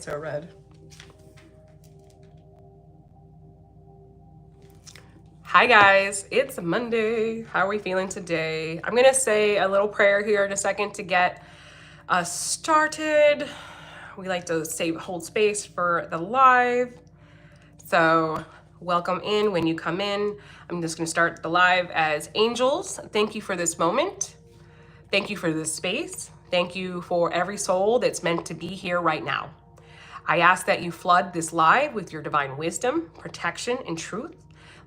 so red. Hi guys, it's Monday. How are we feeling today? I'm gonna say a little prayer here in a second to get us started. We like to hold space for the live. So welcome in when you come in. I'm just gonna start the live as angels. Thank you for this moment. Thank you for this space. Thank you for every soul that's meant to be here right now. I ask that you flood this live with your divine wisdom, protection, and truth.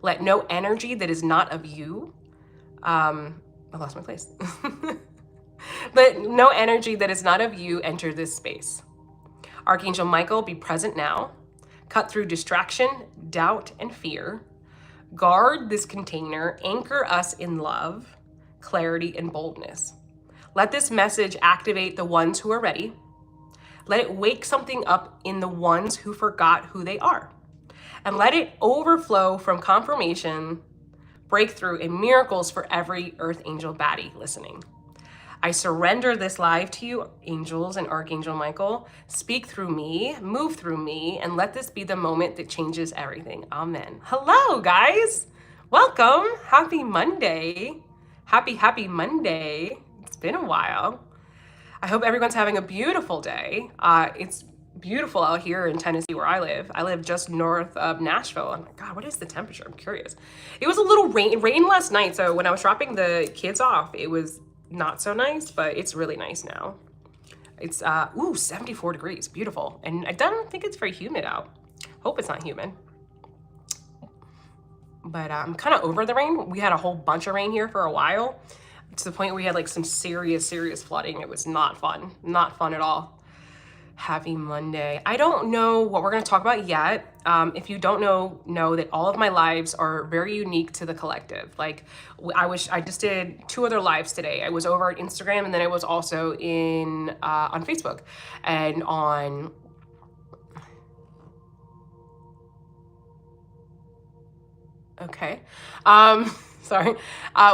Let no energy that is not of you, I lost my place. Let no energy that is not of you enter this space. Archangel Michael, be present now. Cut through distraction, doubt, and fear. Guard this container, anchor us in love, clarity, and boldness. Let this message activate the ones who are ready. Let it wake something up in the ones who forgot who they are. And let it overflow from confirmation, breakthrough, and miracles for every Earth Angel Baddie listening. I surrender this live to you, angels and Archangel Michael. Speak through me, move through me, and let this be the moment that changes everything. Amen. Hello, guys. Welcome. Happy Monday. Happy Monday. It's been a while. I hope everyone's having a beautiful day. It's beautiful out here in Tennessee where I live. I live just north of Nashville. Oh my God, what is the temperature? I'm curious. It was a little rain last night. So when I was dropping the kids off, it was not so nice, but it's really nice now. It's 74 degrees, beautiful. And I don't think it's very humid out. Hope it's not humid. But I'm kind of over the rain. We had a whole bunch of rain here for a while, to the point where we had like some serious flooding. It was not fun at all. Happy Monday. I don't know what we're going to talk about yet. If you don't know that all of my lives are very unique to the collective. Like I just did 2 other lives today. I was over at Instagram, and then I was also on Facebook and on sorry.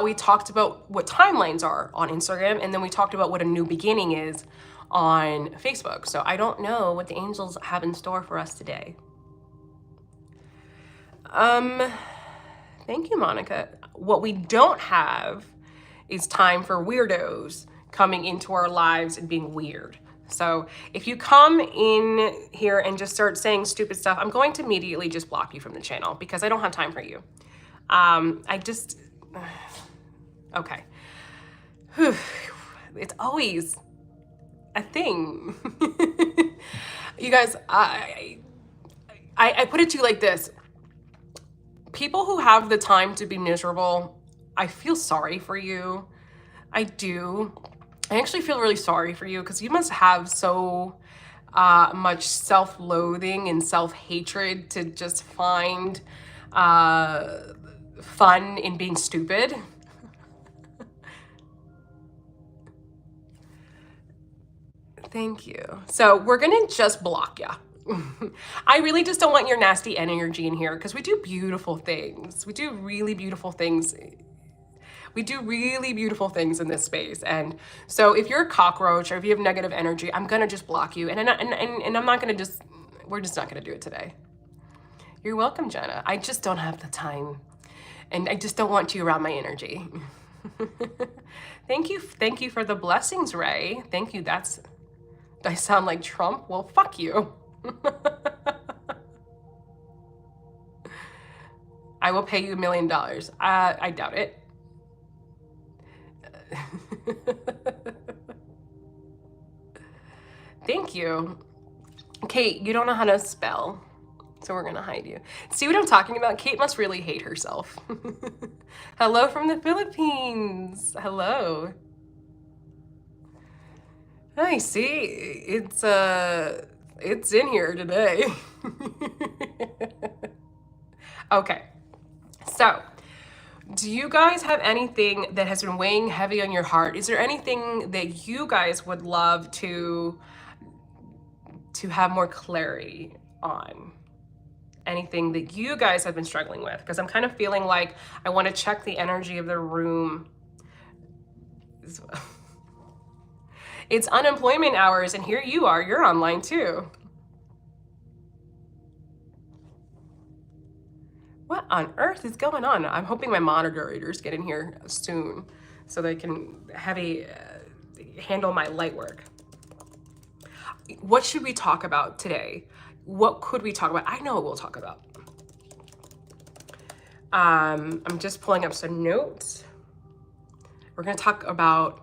We talked about what timelines are on Instagram, and then we talked about what a new beginning is on Facebook. So I don't know what the angels have in store for us today. Thank you, Monica. What we don't have is time for weirdos coming into our lives and being weird. So if you come in here and just start saying stupid stuff, I'm going to immediately just block you from the channel because I don't have time for you. Okay. It's always a thing. You guys, I put it to you like this. People who have the time to be miserable, I feel sorry for you. I do. I actually feel really sorry for you because you must have so much self-loathing and self-hatred to just find fun in being stupid. Thank you. So we're gonna just block ya. I really just don't want your nasty energy in here because we do beautiful things. We do really beautiful things. We do really beautiful things in this space. And so if you're a cockroach or if you have negative energy, I'm gonna just block you. And I'm not gonna we're just not gonna do it today. You're welcome, Jenna. I just don't have the time. And I just don't want you around my energy. Thank you for the blessings, Ray. Thank you. I sound like Trump? Well, fuck you. I will pay you $1 million. I doubt it. Thank you. Kate, you don't know how to spell, so we're gonna hide you. See what I'm talking about? Kate must really hate herself. Hello from the Philippines. Hello. I see. It's in here today. Okay. So, do you guys have anything that has been weighing heavy on your heart? Is there anything that you guys would love to have more clarity on? Anything that you guys have been struggling with? Because I'm kind of feeling like I want to check the energy of the room. It's unemployment hours, and here you are. You're online too. What on earth is going on? I'm hoping my moderators get in here soon so they can handle my light work. What should we talk about today? What could we talk about? I know what we'll talk about. I'm just pulling up some notes. We're going to talk about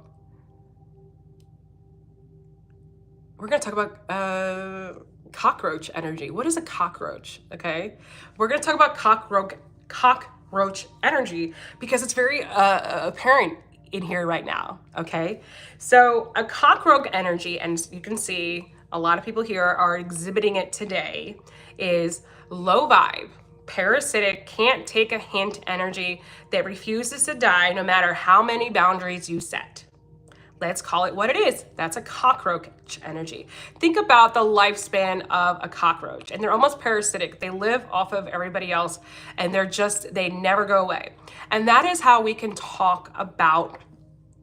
cockroach energy. What is a cockroach? Okay. We're going to talk about cockroach energy because it's very apparent in here right now. Okay. So a cockroach energy, and you can see a lot of people here are exhibiting it today, is low vibe, parasitic, can't take a hint energy that refuses to die no matter how many boundaries you set. Let's call it what it is. That's a cockroach energy. Think about the lifespan of a cockroach, and they're almost parasitic. They live off of everybody else, and they never go away. And that is how we can talk about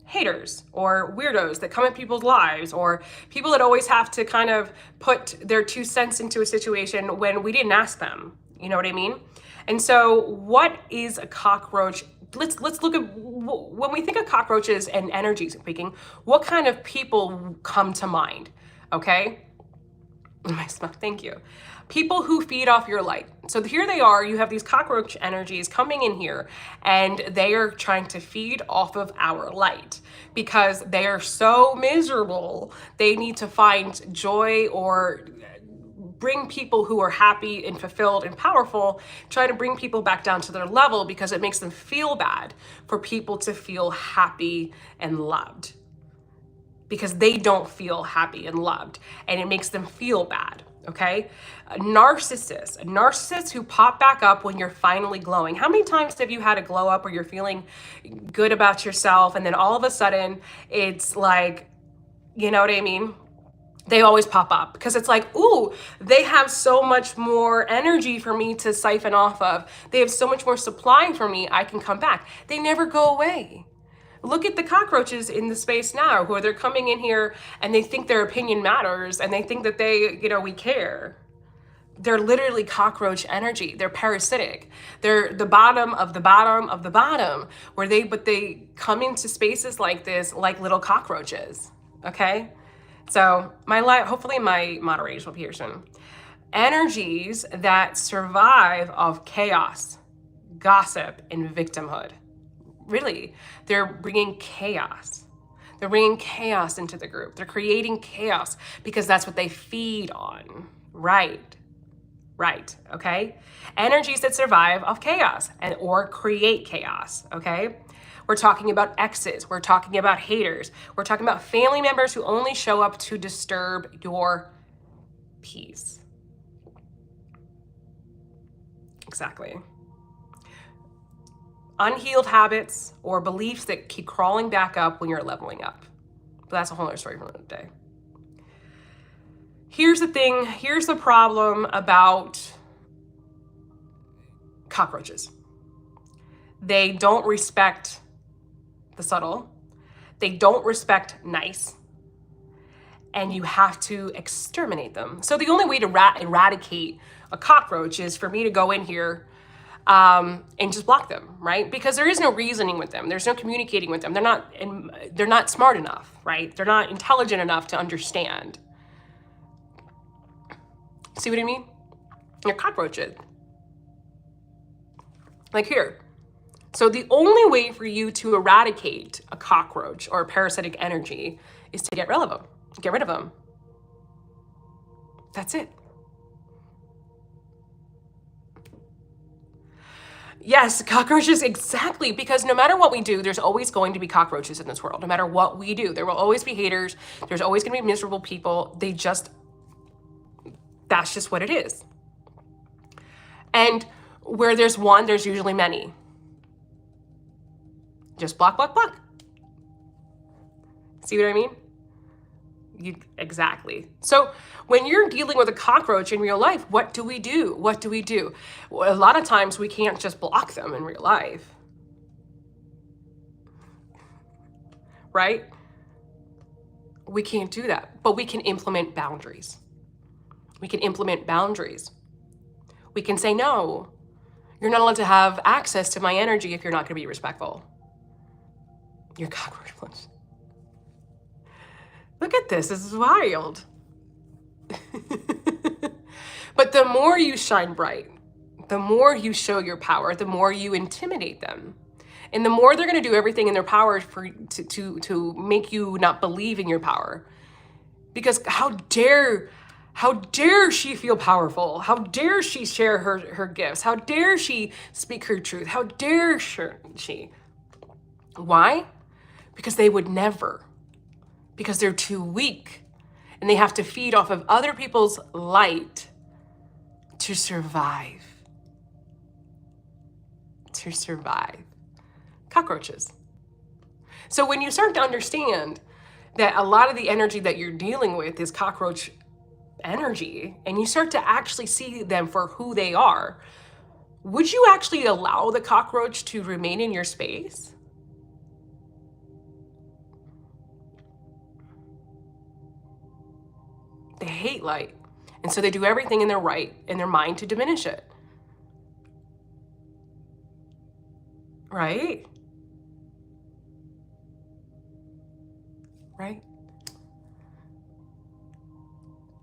haters or weirdos that come in people's lives, or people that always have to kind of put their 2 cents into a situation when we didn't ask them. You know what I mean? And so what is a cockroach? Let's look at, when we think of cockroaches and energy speaking, what kind of people come to mind? Okay. Thank you. People who feed off your light. So here they are, you have these cockroach energies coming in here, and they are trying to feed off of our light because they are so miserable. They need to find joy or bring people who are happy and fulfilled and powerful, try to bring people back down to their level because it makes them feel bad for people to feel happy and loved, because they don't feel happy and loved, and it makes them feel bad. Okay. A narcissist who pop back up when you're finally glowing. How many times have you had a glow up where you're feeling good about yourself, and then all of a sudden it's like, you know what I mean? They always pop up because it's like, ooh, they have so much more energy for me to siphon off of. They have so much more supply for me. I can come back. They never go away. Look at the cockroaches in the space now who they're coming in here and they think their opinion matters and they think that we care. They're literally cockroach energy. They're parasitic. They're the bottom of the bottom of the bottom but they come into spaces like this like little cockroaches. Okay. So hopefully my moderators will be here soon. Energies that survive of chaos, gossip, and victimhood. Really, they're bringing chaos. They're bringing chaos into the group. They're creating chaos because that's what they feed on. Right. Okay. Energies that survive of chaos or create chaos. Okay. We're talking about exes. We're talking about haters. We're talking about family members who only show up to disturb your peace. Exactly. Unhealed habits or beliefs that keep crawling back up when you're leveling up. But that's a whole other story for another day. Here's the thing. Here's the problem about cockroaches. They don't respect the subtle. They don't respect nice. And you have to exterminate them. So the only way to eradicate a cockroach is for me to go in here and just block them, right? Because there is no reasoning with them. There's no communicating with them. They're not smart enough, right? They're not intelligent enough to understand. See what I mean? They're cockroaches. Like here. So the only way for you to eradicate a cockroach or a parasitic energy is to get rid of them. Get rid of them. That's it. Yes, cockroaches, exactly. Because no matter what we do, there's always going to be cockroaches in this world. No matter what we do, there will always be haters. There's always going to be miserable people. That's just what it is. And where there's one, there's usually many. Just block. See what I mean? Exactly. So when you're dealing with a cockroach in real life, what do we do? Well, a lot of times we can't just block them in real life. Right? We can't do that, but we can implement boundaries. We can say, no, You're not allowed to have access to my energy if you're not going to be respectful. You're cockroach flesh. Look at this. This is wild. But the more you shine bright, the more you show your power, the more you intimidate them. And the more they're going to do everything in their power to make you not believe in your power. Because how dare she feel powerful? How dare she share her gifts? How dare she speak her truth? How dare she? Why? Because they would never. Because they're too weak. And they have to feed off of other people's light to survive. To survive. Cockroaches. So when you start to understand that a lot of the energy that you're dealing with is cockroach energy, and you start to actually see them for who they are, would you actually allow the cockroach to remain in your space? They hate light. And so they do everything in their mind to diminish it. Right? Right?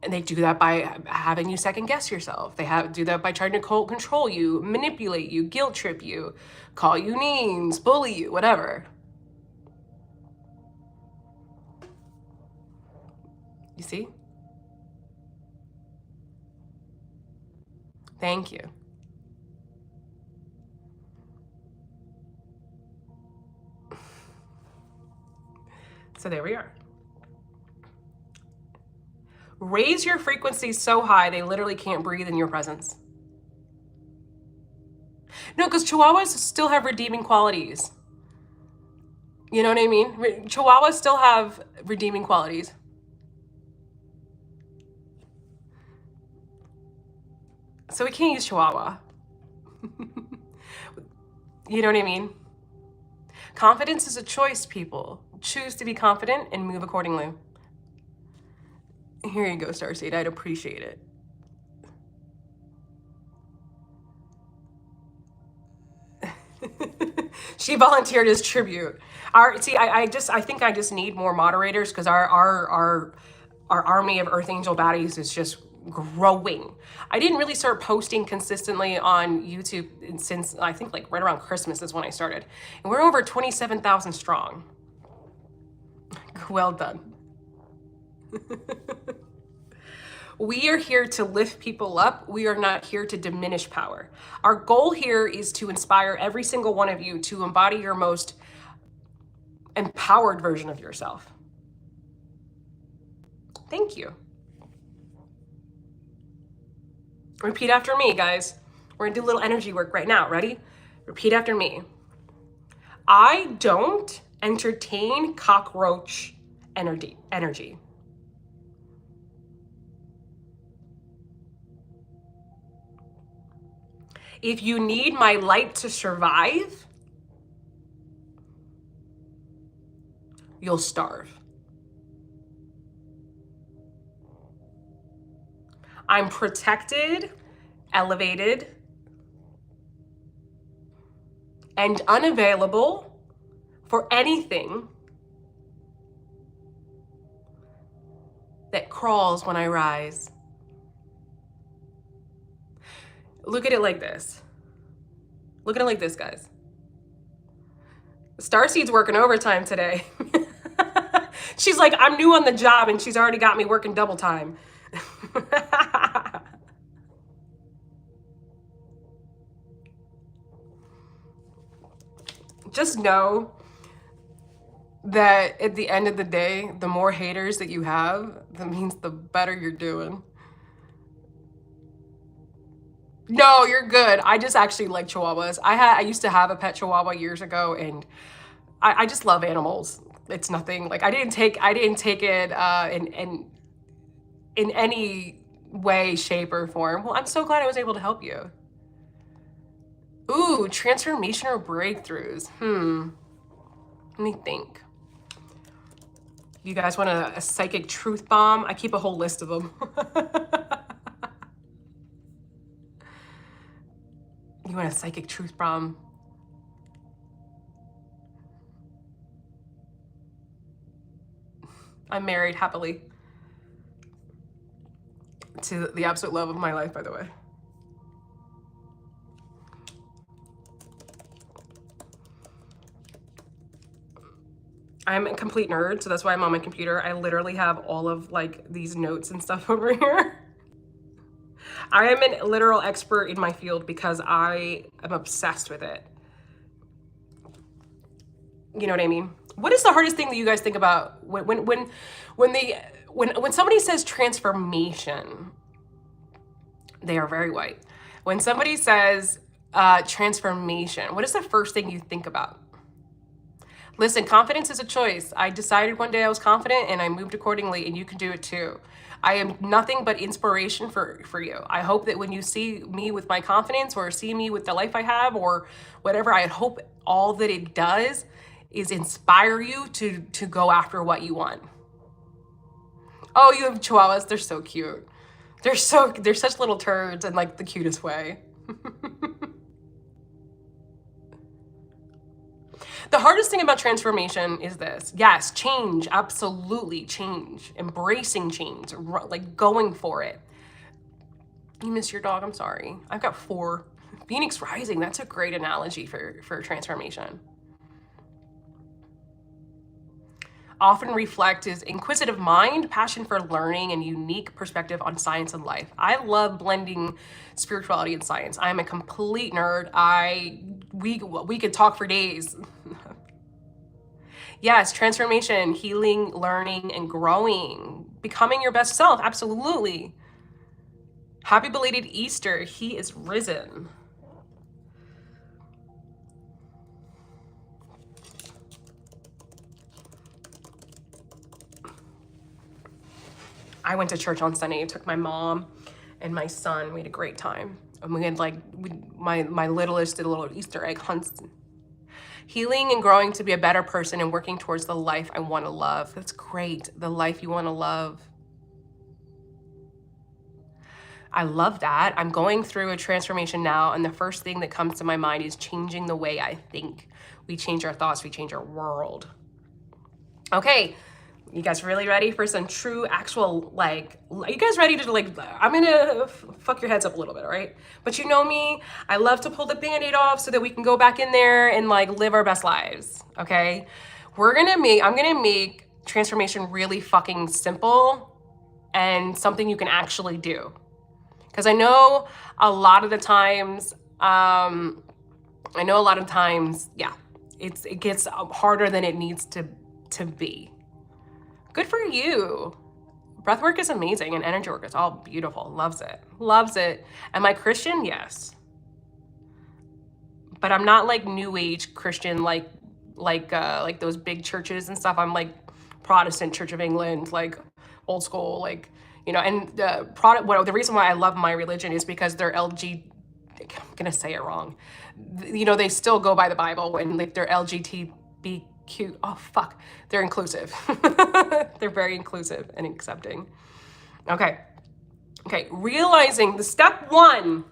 And they do that by having you second guess yourself. They do that by trying to control you, manipulate you, guilt trip you, call you names, bully you, whatever. You see? Thank you. So there we are. Raise your frequency so high they literally can't breathe in your presence. No, because Chihuahuas still have redeeming qualities. You know what I mean? Chihuahuas still have redeeming qualities. So we can't use Chihuahua. You know what I mean? Confidence is a choice, people. Choose to be confident and move accordingly. Here you go, Starseed. I'd appreciate it. She volunteered as tribute. I think I just need more moderators because our army of Earth Angel Baddies is just growing. I didn't really start posting consistently on YouTube since I think like right around Christmas is when I started. And we're over 27,000 strong. Well done. We are here to lift people up. We are not here to diminish power. Our goal here is to inspire every single one of you to embody your most empowered version of yourself. Thank you. Repeat after me, guys. We're gonna do a little energy work right now. Ready? Repeat after me. I don't entertain cockroach energy. If you need my light to survive, you'll starve. I'm protected, elevated, and unavailable for anything that crawls when I rise. Look at it like this. Look at it like this, guys. Starseed's working overtime today. She's like, I'm new on the job and she's already got me working double time. Just know that at the end of the day, the more haters that you have, that means the better you're doing. No, you're good. I just actually like Chihuahuas. I used to have a pet Chihuahua years ago, and I just love animals. It's nothing like I didn't take it in any way, shape, or form. Well, I'm so glad I was able to help you. Ooh, transformational breakthroughs. Let me think. You guys want a psychic truth bomb? I keep a whole list of them. You want a psychic truth bomb? I'm married happily to the absolute love of my life, by the way. I'm a complete nerd, so that's why I'm on my computer. I literally have all of like these notes and stuff over here. I am a literal expert in my field because I am obsessed with it. You know what I mean? What is the hardest thing that you guys think about when somebody says transformation? They are very white. When somebody says transformation, what is the first thing you think about? Listen, confidence is a choice. I decided one day I was confident and I moved accordingly, and you can do it too. I am nothing but inspiration for you. I hope that when you see me with my confidence or see me with the life I have or whatever, I hope all that it does is inspire you to go after what you want. Oh, you have chihuahuas. They're so cute. They're such little turds in like the cutest way. The hardest thing about transformation is this. Yes, change, absolutely change. Embracing change, like going for it. You miss your dog, I'm sorry. I've got 4. Phoenix rising, that's a great analogy for transformation. Often reflect is inquisitive mind, passion for learning, and unique perspective on science and life. I love blending spirituality and science. I am a complete nerd. We could talk for days. Yes, transformation, healing, learning, and growing. Becoming your best self, absolutely. Happy belated Easter, he is risen. I went to church on Sunday, took my mom and my son. We had a great time. And we had my littlest did a little Easter egg hunts. Healing and growing to be a better person and working towards the life I want to love. That's great. The life you want to love. I love that. I'm going through a transformation now, and the first thing that comes to my mind is changing the way I think. We change our thoughts, we change our world. Okay, you guys really ready for some true, actual, like, are you guys ready to, like, I'm gonna fuck your heads up a little bit, all right? But you know me, I love to pull the Band-Aid off so that we can go back in there and, like, live our best lives, okay? I'm gonna make transformation really fucking simple and something you can actually do. Because I know a lot of times, yeah, it gets harder than it needs to be. Good for you. Breathwork is amazing, and energy work is all beautiful. Loves it. Loves it. Am I Christian? Yes. But I'm not like new age Christian, like those big churches and stuff. I'm like Protestant Church of England, like old school, like, you know. And the reason why I love my religion is because they're I'm gonna say it wrong. You know, they still go by the Bible, and like they're LGBTQ. Oh fuck, they're inclusive. They're very inclusive and accepting. Okay, realizing the step one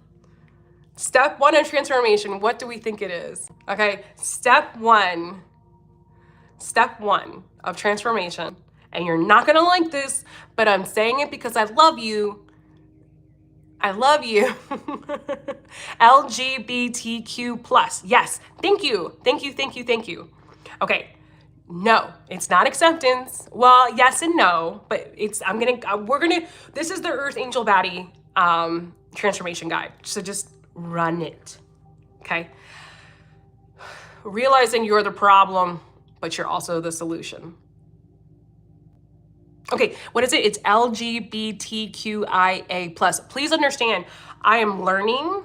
of transformation. What do we think it is? Okay, step one of transformation, and you're not gonna like this, but I'm saying it because I love you. I love you. LGBTQ plus. Yes. Thank you. Okay. No, it's not acceptance. Well, yes and no, but this is the Earth Angel Baddie transformation guide. So just run it. Okay. Realizing you're the problem, but you're also the solution. Okay, what is it? It's LGBTQIA plus. Please understand, I am learning,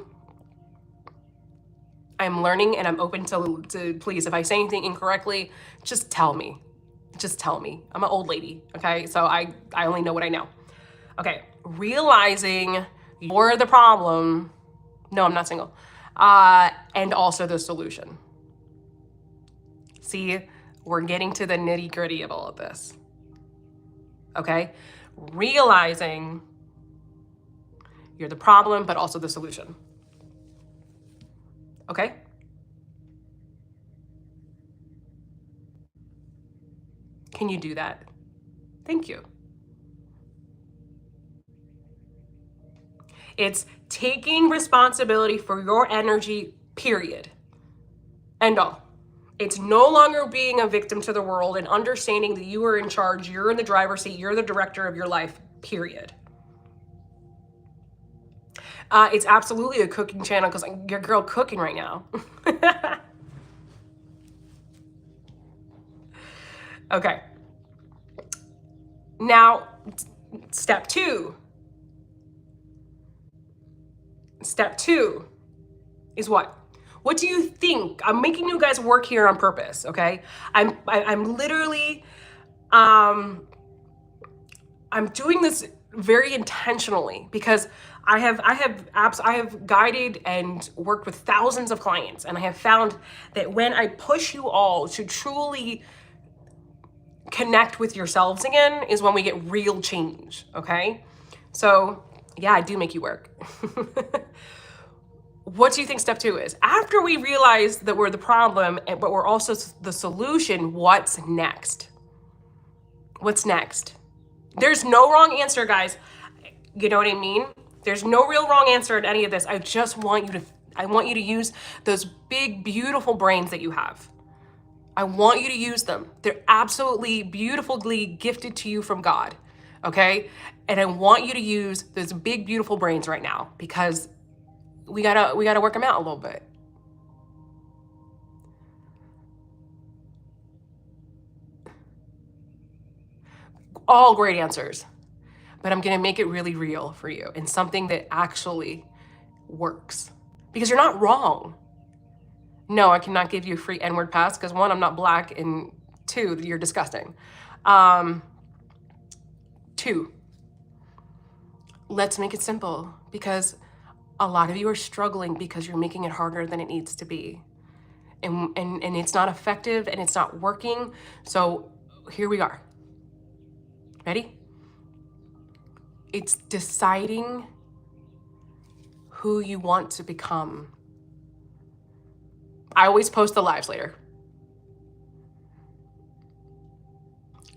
and I'm open to please, if I say anything incorrectly, just tell me. I'm an old lady, okay? So I only know what I know. Okay, realizing you're the problem. No, I'm not single. And also the solution. See, we're getting to the nitty-gritty of all of this. Okay, realizing you're the problem, but also the solution. okay? Can you do that? Thank you. It's taking responsibility for your energy, period. End all. It's no longer being a victim to the world and understanding that you are in charge, you're in the driver's seat, you're the director of your life, period. It's absolutely a cooking channel because your girl cooking right now. Okay. Now, step two. Step two is what? What do you think? I'm making you guys work here on purpose, okay? I'm literally, I'm doing this very intentionally because I have guided and worked with thousands of clients, and I have found that when I push you all to truly connect with yourselves again is when we get real change, okay? So yeah, I do make you work. What do you think step two is? After we realize that we're the problem, but we're also the solution, what's next? What's next? There's no wrong answer, guys. You know what I mean? There's no real wrong answer in any of this. I just want you to use those big, beautiful brains that you have. I want you to use them. They're absolutely beautifully gifted to you from God, okay? And I want you to use those big, beautiful brains right now because we gotta work them out a little bit. All great answers, but I'm gonna make it really real for you and something that actually works because you're not wrong. No, I cannot give you a free N-word pass because one, I'm not black, and two, you're disgusting. Two, let's make it simple because a lot of you are struggling because you're making it harder than it needs to be. And it's not effective and it's not working. So here we are. Ready? It's deciding who you want to become. I always post the lives later.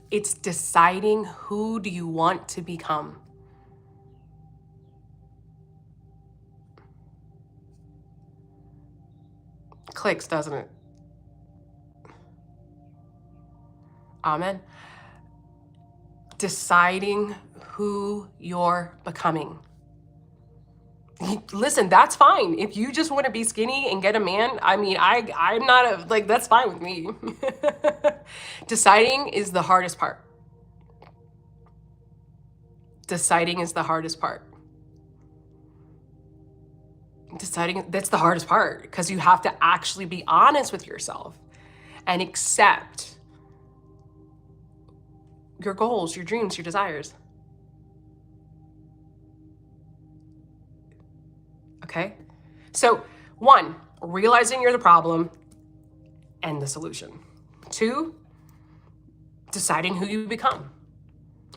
It's deciding who do you want to become. Clicks, doesn't it? Amen. Deciding who you're becoming. Listen, that's fine. If you just want to be skinny and get a man, I mean, I'm not that's fine with me. Deciding is the hardest part. Deciding is the hardest part. Deciding, that's the hardest part because you have to actually be honest with yourself and accept your goals, your dreams, your desires. Okay? So, one, realizing you're the problem and the solution. Two, deciding who you become.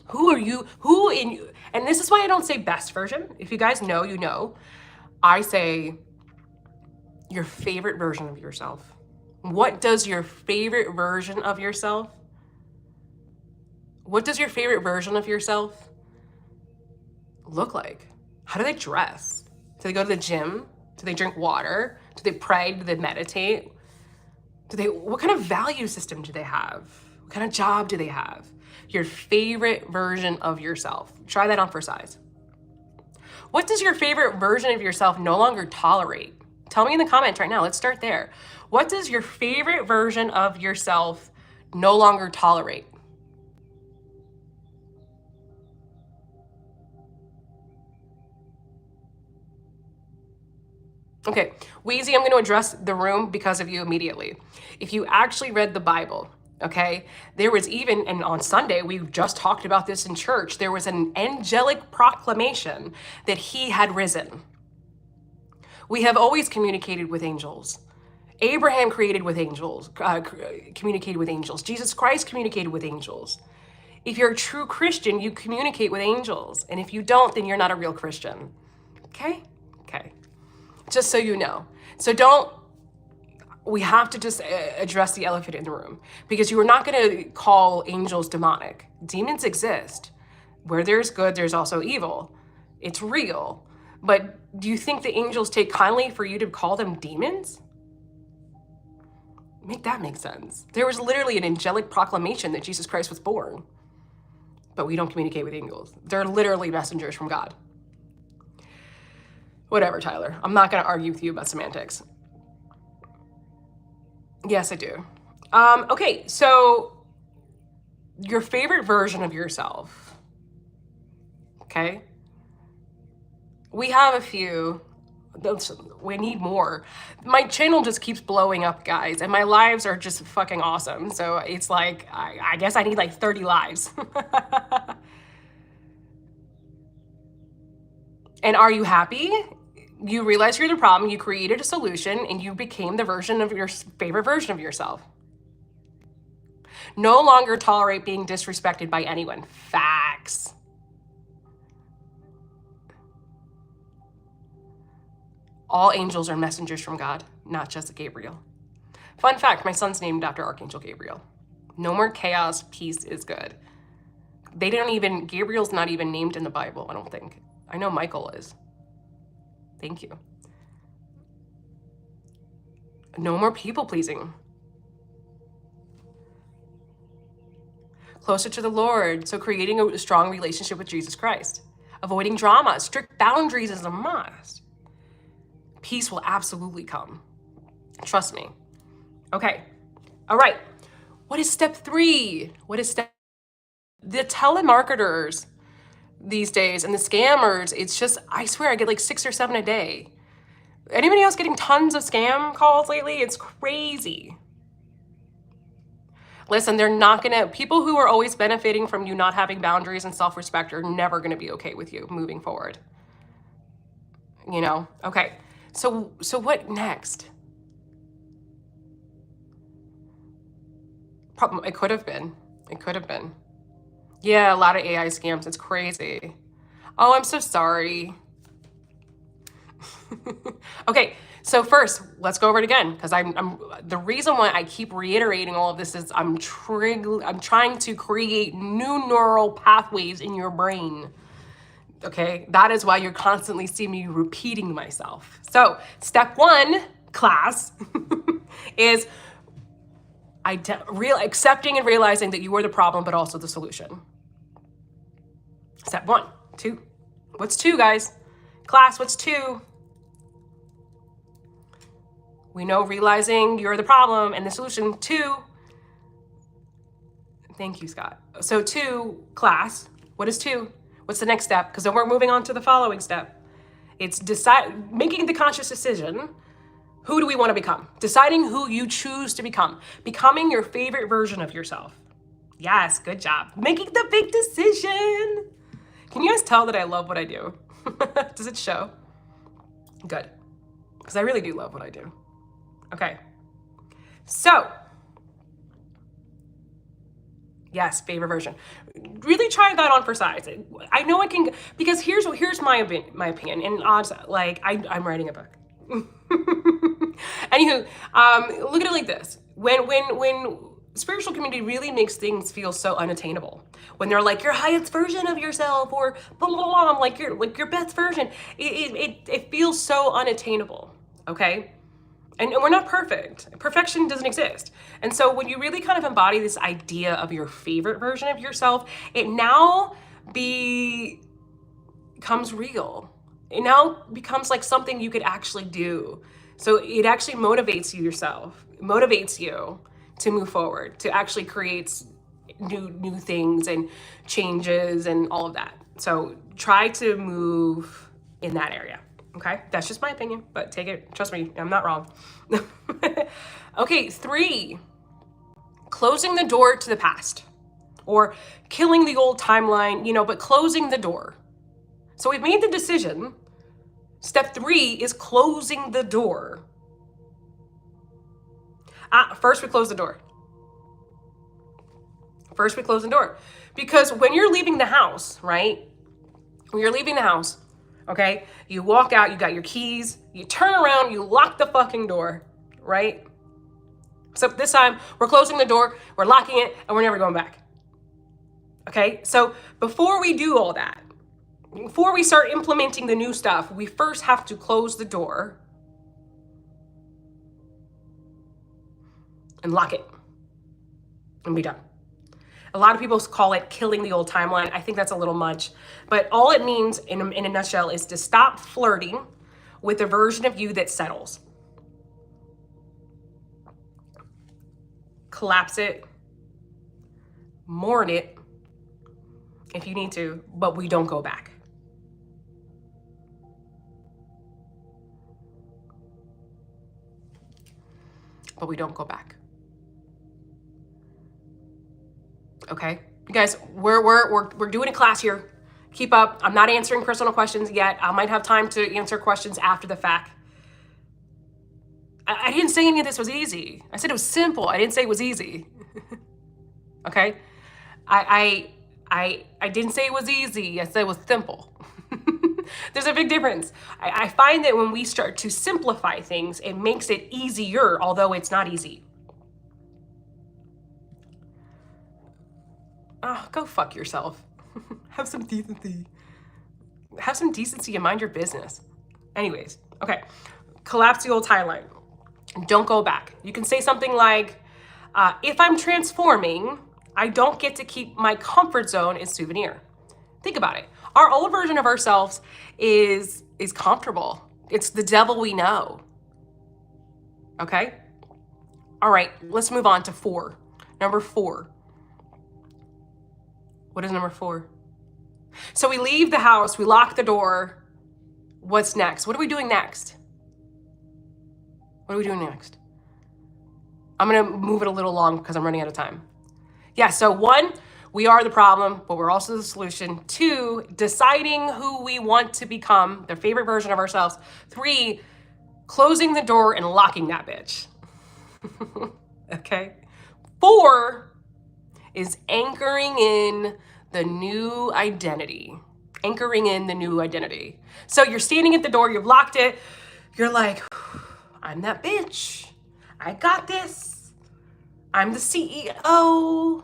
Who are you? Who in you? And this is why I don't say best version. If you guys know, you know. I say your favorite version of yourself. What does your favorite version of yourself? What does your favorite version of yourself look like? How do they dress? Do they go to the gym? Do they drink water? Do they pray? Do they meditate? What kind of value system do they have? What kind of job do they have? Your favorite version of yourself. Try that on for size. What does your favorite version of yourself no longer tolerate? Tell me in the comments right now. Let's start there. What does your favorite version of yourself no longer tolerate? Okay, Wheezy, I'm going to address the room because of you immediately. If you actually read the Bible, okay, there was even, and on Sunday, we just talked about this in church, there was an angelic proclamation that he had risen. We have always communicated with angels. Abraham communicated with angels. Jesus Christ communicated with angels. If you're a true Christian, you communicate with angels. And if you don't, then you're not a real Christian. Okay? Okay. Just so you know. So don't we have to just address the elephant in the room, because you are not going to call angels demonic. Demons exist. Where there's good, there's also evil. It's real. But do you think the angels take kindly for you to call them demons? Make that make sense. There was literally an angelic proclamation that Jesus Christ was born. But we don't communicate with angels. They're literally messengers from God. Whatever, Tyler. I'm not going to argue with you about semantics. Yes, I do. Okay, so your favorite version of yourself. Okay? We have a few. We need more. My channel just keeps blowing up, guys, and my lives are just fucking awesome. So it's like, I guess I need like 30 lives. And are you happy? You realize you're the problem, you created a solution, and you became the version of your favorite version of yourself. No longer tolerate being disrespected by anyone. Facts. All angels are messengers from God, not just Gabriel. Fun fact, my son's named after Archangel Gabriel. No more chaos, peace is good. They don't even, Gabriel's not even named in the Bible, I don't think. I know Michael is. Thank you. No more people pleasing. Closer to the Lord, so creating a strong relationship with Jesus Christ. Avoiding drama, strict boundaries is a must. Peace will absolutely come. Trust me. Okay. All right. What is step 3? What is step? The telemarketers these days and the scammers, it's just, I swear I get like 6 or 7 a day. Anybody else getting tons of scam calls lately? It's crazy. Listen, they're not gonna, people who are always benefiting from you not having boundaries and self-respect are never gonna be okay with you moving forward. You know? Okay. So what next? It could have been. It could have been. Yeah, a lot of AI scams. It's crazy. Oh, I'm so sorry. Okay, so first, let's go over it again, because I'm the reason why I keep reiterating all of this is I'm trying to create new neural pathways in your brain. Okay, that is why you're constantly seeing me repeating myself. So step 1, class, is accepting and realizing that you are the problem, but also the solution. Step 1, 2. What's 2, guys? Class, what's 2? We know realizing you're the problem and the solution. 2. Thank you, Scott. So 2, class, what is 2? What's the next step? Because then we're moving on to the following step. It's making the conscious decision. Who do we want to become? Deciding who you choose to become. Becoming your favorite version of yourself. Yes, good job. Making the big decision. Can you guys tell that I love what I do? Does it show? Good. Because I really do love what I do. Okay. So, yes, favorite version. Really try that on for size. I know I can, because here's my opinion, and odds, like, I'm writing a book. Anywho, look at it like this. When spiritual community really makes things feel so unattainable, when they're like your highest version of yourself, or blah, blah, blah, I'm like your best version, it feels so unattainable, okay? And we're not perfect. Perfection doesn't exist. And so when you really kind of embody this idea of your favorite version of yourself, it now becomes real. It now becomes like something you could actually do. So it actually motivates you yourself, motivates you to move forward, to actually create new things and changes and all of that. So try to move in that area. Okay, that's just my opinion, but take it, trust me, I'm not wrong. Okay, 3, closing the door to the past, or killing the old timeline, but closing the door. So we've made the decision. Step 3 is closing the door. First we close the door. First we close the door. Because when you're leaving the house, right? When you're leaving the house, okay, you walk out, you got your keys, you turn around, you lock the fucking door, right? Except this time, we're closing the door, we're locking it, and we're never going back. Okay? So before we do all that, before we start implementing the new stuff, we first have to close the door and lock it and be done. A lot of people call it killing the old timeline. I think that's a little much. But all it means in a nutshell is to stop flirting with the version of you that settles. Collapse it, mourn it if you need to, but we don't go back. But we don't go back. Okay, you guys, we're doing a class here. Keep up. I'm not answering personal questions yet. I might have time to answer questions after the fact. I didn't say any of this was easy. I said it was simple. I didn't say it was easy. Okay, I didn't say it was easy. I said it was simple. There's a big difference. I find that when we start to simplify things, it makes it easier, although it's not easy. Oh, go fuck yourself. Have some decency. Have some decency and mind your business. Anyways, okay. Collapse the old timeline. Don't go back. You can say something like, if I'm transforming, I don't get to keep my comfort zone as souvenir. Think about it. Our old version of ourselves is comfortable. It's the devil we know. Okay? All right, let's move on to 4. Number 4. What is number 4? So we leave the house, we lock the door. What's next? What are we doing next? What are we doing next? I'm gonna move it a little long because I'm running out of time. Yeah, so 1, we are the problem, but we're also the solution. 2, deciding who we want to become, their favorite version of ourselves. 3, closing the door and locking that bitch. Okay? 4 is anchoring in the new identity. Anchoring in the new identity. So you're standing at the door, you've locked it, you're like, I'm that bitch. I got this. I'm the CEO.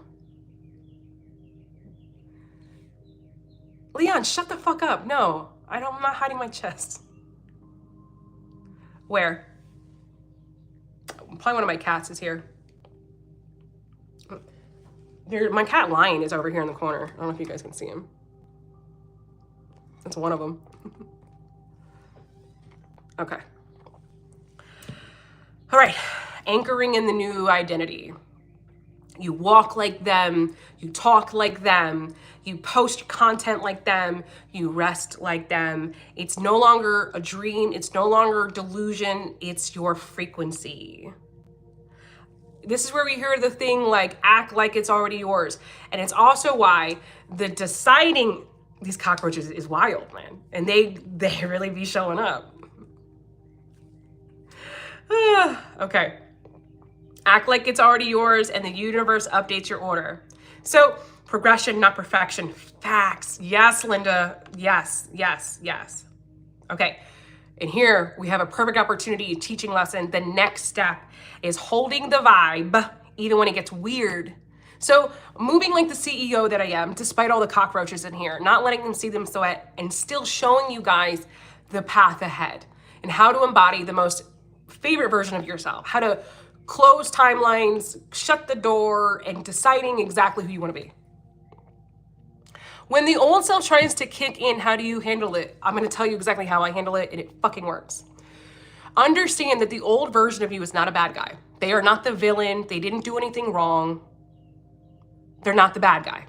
Leon, shut the fuck up. No, I'm not hiding my chest. Where? Probably one of my cats is here. My cat Lion is over here in the corner. I don't know if you guys can see him. That's one of them. Okay. All right, anchoring in the new identity. You walk like them, you talk like them, you post content like them, you rest like them. It's no longer a dream, it's no longer a delusion, it's your frequency. This is where we hear the thing like, act like it's already yours. And it's also why the deciding these cockroaches is wild, man. And they really be showing up. Okay. Act like it's already yours and the universe updates your order. So progression, not perfection. Facts. Yes, Linda. Yes, yes, yes. Okay. And here we have a perfect opportunity, a teaching lesson. The next step is holding the vibe, even when it gets weird. So moving like the CEO that I am, despite all the cockroaches in here, not letting them see them sweat, and still showing you guys the path ahead and how to embody the most favorite version of yourself, how to close timelines, shut the door, and deciding exactly who you want to be. When the old self tries to kick in, how do you handle it? I'm going to tell you exactly how I handle it, and it fucking works. Understand that the old version of you is not a bad guy. They are not the villain. They didn't do anything wrong. They're not the bad guy.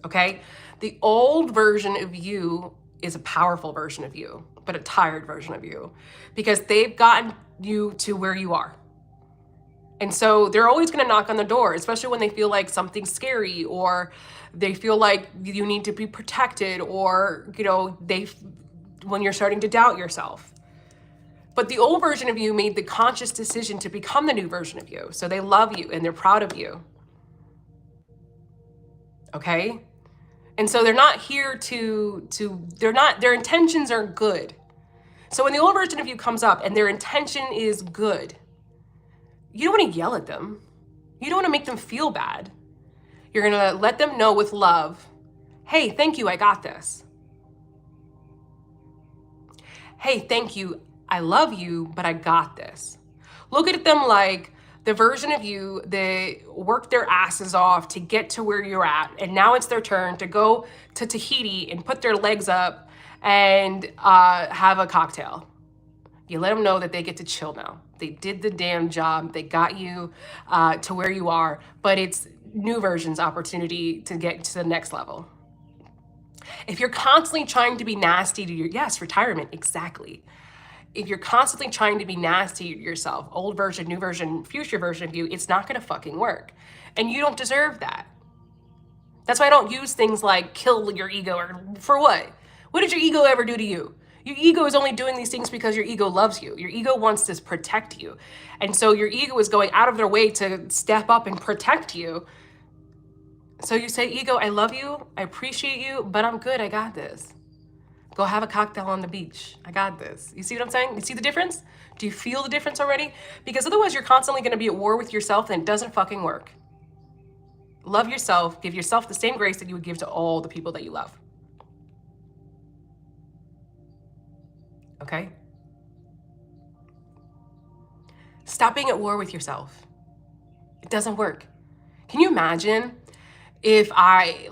Okay? The old version of you is a powerful version of you, but a tired version of you, because they've gotten you to where you are. And so they're always going to knock on the door, especially when they feel like something's scary, or they feel like you need to be protected, or, you know, when you're starting to doubt yourself. But the old version of you made the conscious decision to become the new version of you. So they love you and they're proud of you. Okay? And so they're not here their intentions are good. So when the old version of you comes up and their intention is good, you don't want to yell at them. You don't want to make them feel bad. You're going to let them know with love, hey, thank you, I got this. Hey, thank you, I love you, but I got this. Look at them like the version of you that worked their asses off to get to where you're at, and now it's their turn to go to Tahiti and put their legs up and have a cocktail. You let them know that they get to chill now. They did the damn job. They got you to where you are, but it's new version's opportunity to get to the next level. If you're constantly trying to be nasty to yes, retirement, exactly. If you're constantly trying to be nasty to yourself, old version, new version, future version of you, it's not gonna fucking work. And you don't deserve that. That's why I don't use things like kill your ego, or for what? What did your ego ever do to you? Your ego is only doing these things because your ego loves you. Your ego wants to protect you. And so your ego is going out of their way to step up and protect you. So you say, ego, I love you, I appreciate you, but I'm good, I got this. Go have a cocktail on the beach. I got this. You see what I'm saying? You see the difference? Do you feel the difference already? Because otherwise you're constantly gonna be at war with yourself and it doesn't fucking work. Love yourself, give yourself the same grace that you would give to all the people that you love. Okay? Stop being at war with yourself. It doesn't work. Can you imagine if I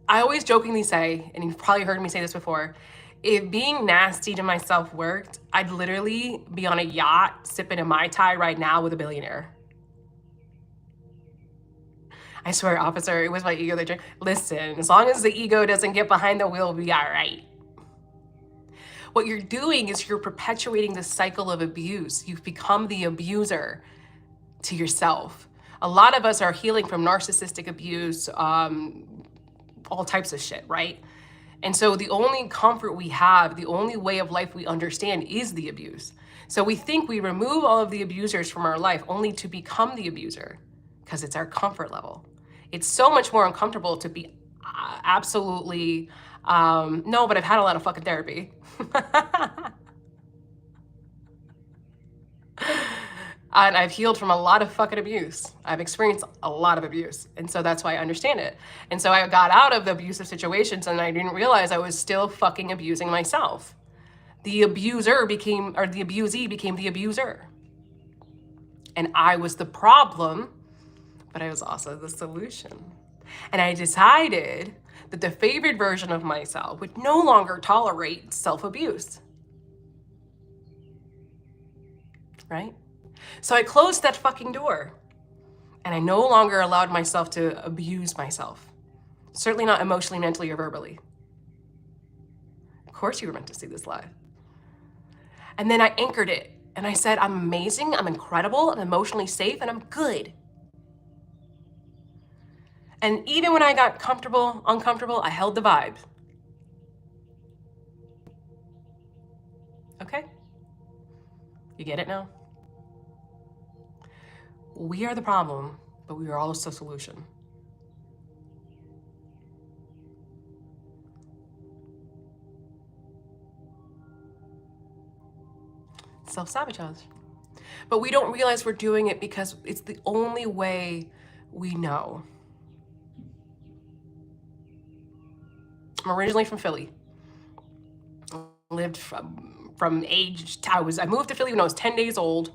always jokingly say, and you've probably heard me say this before, if being nasty to myself worked, I'd literally be on a yacht sipping a Mai Tai right now with a billionaire. I swear, officer, it was my ego that drank. Listen, as long as the ego doesn't get behind the wheel, we'll be all right. What you're doing is you're perpetuating the cycle of abuse. You've become the abuser to yourself. A lot of us are healing from narcissistic abuse, all types of shit, right? And so the only comfort we have, the only way of life we understand is the abuse. So we think we remove all of the abusers from our life only to become the abuser because it's our comfort level. It's so much more uncomfortable to be absolutely, no, but I've had a lot of fucking therapy. And I've healed from a lot of fucking abuse. I've experienced a lot of abuse. And so that's why I understand it. And so I got out of the abusive situations and I didn't realize I was still fucking abusing myself. The abuser became, or the abusee became the abuser. And I was the problem, but I was also the solution. And I decided that the favored version of myself would no longer tolerate self-abuse. Right? So I closed that fucking door and I no longer allowed myself to abuse myself. Certainly not emotionally, mentally, or verbally. Of course you were meant to see this live. And then I anchored it and I said, I'm amazing, I'm incredible, I'm emotionally safe, and I'm good. And even when I got comfortable, uncomfortable, I held the vibe. Okay? You get it now? We are the problem, but we are also the solution. Self-sabotage. But we don't realize we're doing it because it's the only way we know. I'm originally from Philly. Lived from age, I moved to Philly when I was 10 days old.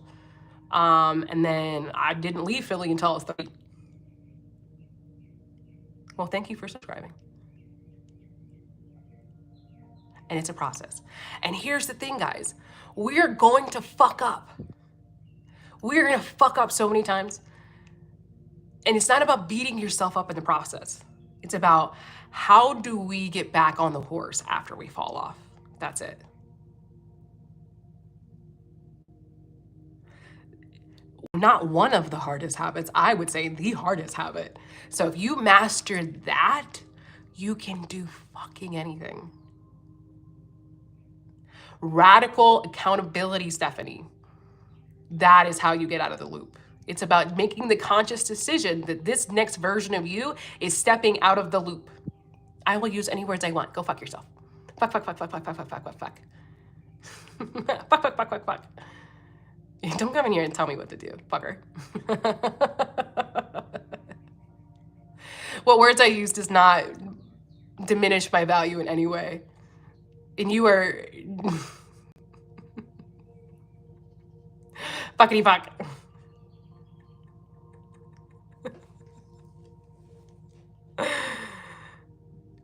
And then I didn't leave Philly until I was 30. Well, thank you for subscribing. And it's a process. And here's the thing, guys. We're going to fuck up. We're gonna fuck up so many times. And it's not about beating yourself up in the process. It's about how do we get back on the horse after we fall off? That's it. Not one of the hardest habits, I would say the hardest habit. So if you master that, you can do fucking anything. Radical accountability, Stephanie. That is how you get out of the loop. It's about making the conscious decision that this next version of you is stepping out of the loop. I will use any words I want. Go fuck yourself. Fuck, fuck, fuck, fuck, fuck, fuck, fuck, fuck, fuck, fuck. Fuck, fuck, fuck, fuck, fuck. Don't Don't come in here and tell me what to do, fucker. What words I use does not diminish my value in any way. And you are fuckity fuck.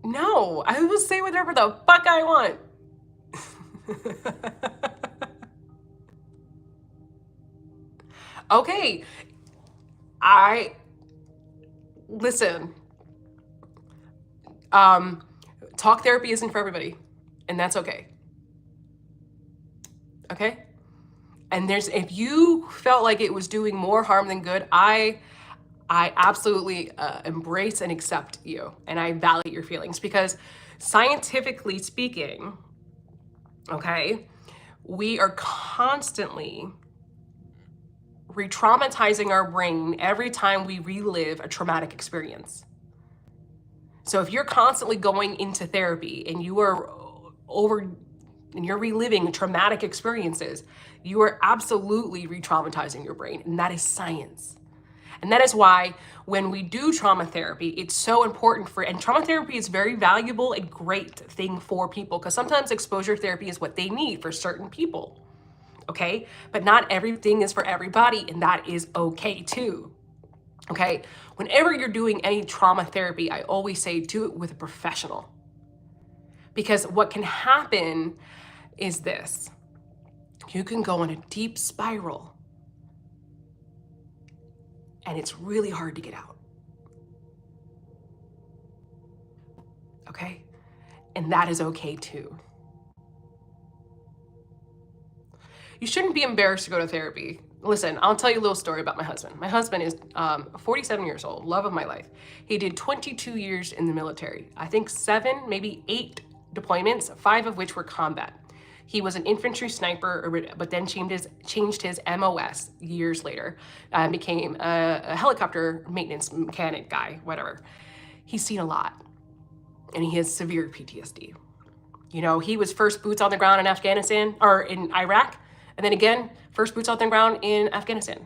No, I will say whatever the fuck I want. Okay, listen, talk therapy isn't for everybody, and that's okay. Okay? And if you felt like it was doing more harm than good, I absolutely embrace and accept you, and I validate your feelings, because scientifically speaking, okay, we are constantly re-traumatizing our brain every time we relive a traumatic experience. So if you're constantly going into therapy and you're reliving traumatic experiences, you are absolutely re-traumatizing your brain, and that is science. And that is why when we do trauma therapy, it's so important and trauma therapy is very valuable and great thing for people, because sometimes exposure therapy is what they need for certain people. Okay? But not everything is for everybody, and that is okay too. Okay? Whenever you're doing any trauma therapy, I always say do it with a professional. Because what can happen is this. You can go on a deep spiral, and it's really hard to get out. Okay? And that is okay too. You shouldn't be embarrassed to go to therapy. Listen, I'll tell you a little story about my husband. My husband is 47 years old, love of my life. He did 22 years in the military. I think 7, maybe 8 deployments, 5 of which were combat. He was an infantry sniper, but then changed his MOS years later, became a helicopter maintenance mechanic guy, whatever. He's seen a lot, and he has severe PTSD. You know, he was first boots on the ground in Afghanistan, or in Iraq, and then again, first boots on the ground in Afghanistan.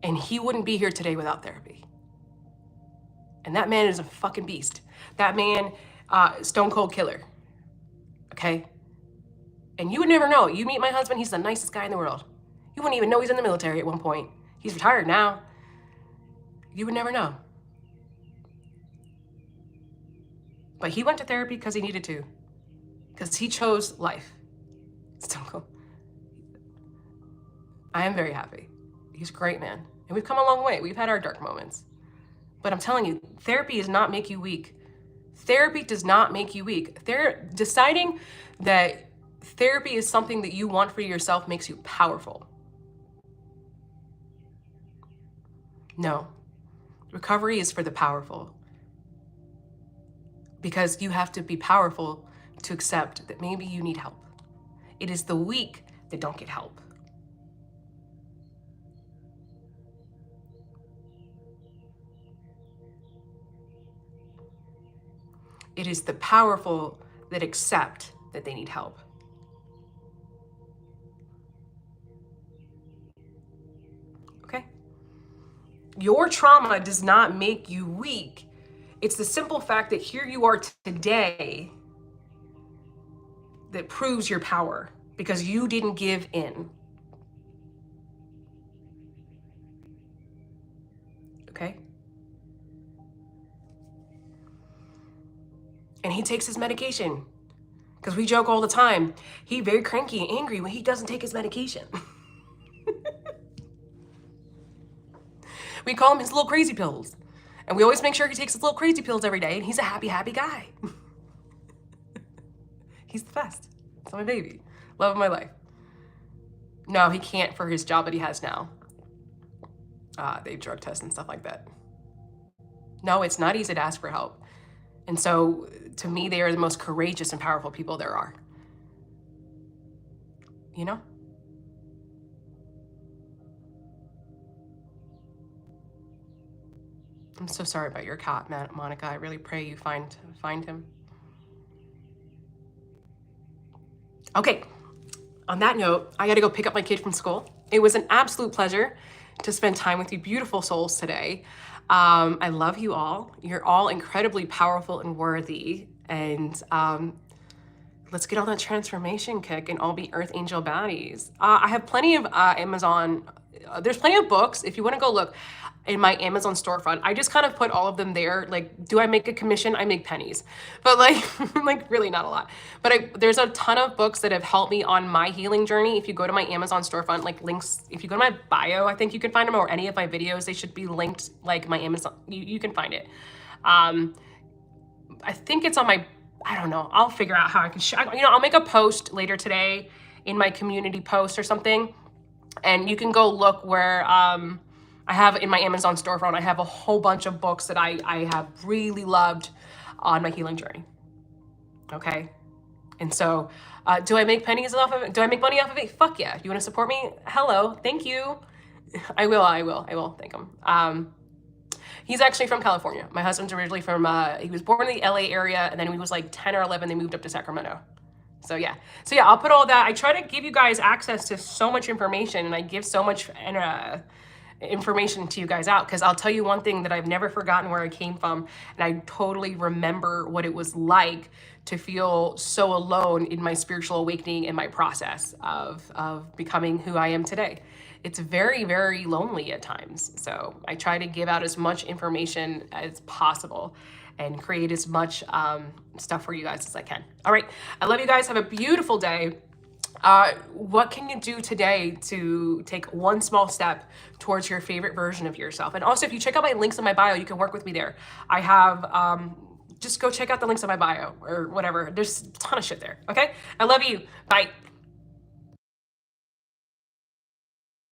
And he wouldn't be here today without therapy. And that man is a fucking beast. That man, stone cold killer. Okay? And you would never know. You meet my husband, he's the nicest guy in the world. You wouldn't even know he's in the military at one point. He's retired now. You would never know. But he went to therapy because he needed to. Because he chose life. Stone cold. I am very happy. He's a great man. And we've come a long way. We've had our dark moments. But I'm telling you, therapy does not make you weak. Therapy does not make you weak. Deciding that therapy is something that you want for yourself makes you powerful. No. Recovery is for the powerful. Because you have to be powerful to accept that maybe you need help. It is the weak that don't get help. It is the powerful that accept that they need help. Okay? Your trauma does not make you weak. It's the simple fact that here you are today that proves your power, because you didn't give in. Okay? And he takes his medication, because we joke all the time. He's very cranky and angry when he doesn't take his medication. We call him his little crazy pills. And we always make sure he takes his little crazy pills every day, and he's a happy, happy guy. He's the best. It's my baby. Love of my life. No, he can't for his job that he has now. They drug test and stuff like that. No, it's not easy to ask for help. And so, to me, they are the most courageous and powerful people there are. You know? I'm so sorry about your cat, Monica. I really pray you find him. Okay. on that note, I got to go pick up my kid from school. It was an absolute pleasure to spend time with you beautiful souls today. I love you all. You're all incredibly powerful and worthy. And let's get on that transformation kick and all be Earth Angel Baddies. I have plenty of Amazon. There's plenty of books. If you want to go look in my Amazon storefront, I just kind of put all of them there. Like, do I make a commission? I make pennies, but like, like really not a lot. But there's a ton of books that have helped me on my healing journey. If you go to my Amazon storefront, like links, if you go to my bio, I think you can find them, or any of my videos, they should be linked, like my Amazon, you can find it. I think it's on my, I don't know, I'll figure out how I can, I'll make a post later today in my community post or something. And you can go look where I have in my Amazon storefront, I have a whole bunch of books that I have really loved on my healing journey. Okay. And so, do I make pennies off of it? Do I make money off of it? Fuck yeah. You want to support me? Hello. Thank you. I will. Thank him. He's actually from California. My husband's originally from, he was born in the LA area, and then when he was like 10 or 11, they moved up to Sacramento. So yeah, I'll put all that. I try to give you guys access to so much information, and I give so much information to you guys out, because I'll tell you one thing that I've never forgotten where I came from, and I totally remember what it was like to feel so alone in my spiritual awakening and my process of becoming who I am today. It's very, very lonely at times. So I try to give out as much information as possible and create as much stuff for you guys as I can. All right. I love you guys. Have a beautiful day. What can you do today to take one small step towards your favorite version of yourself? And also, if you check out my links in my bio, you can work with me there. I have, just go check out the links in my bio or whatever. There's a ton of shit there. Okay. I love you. Bye.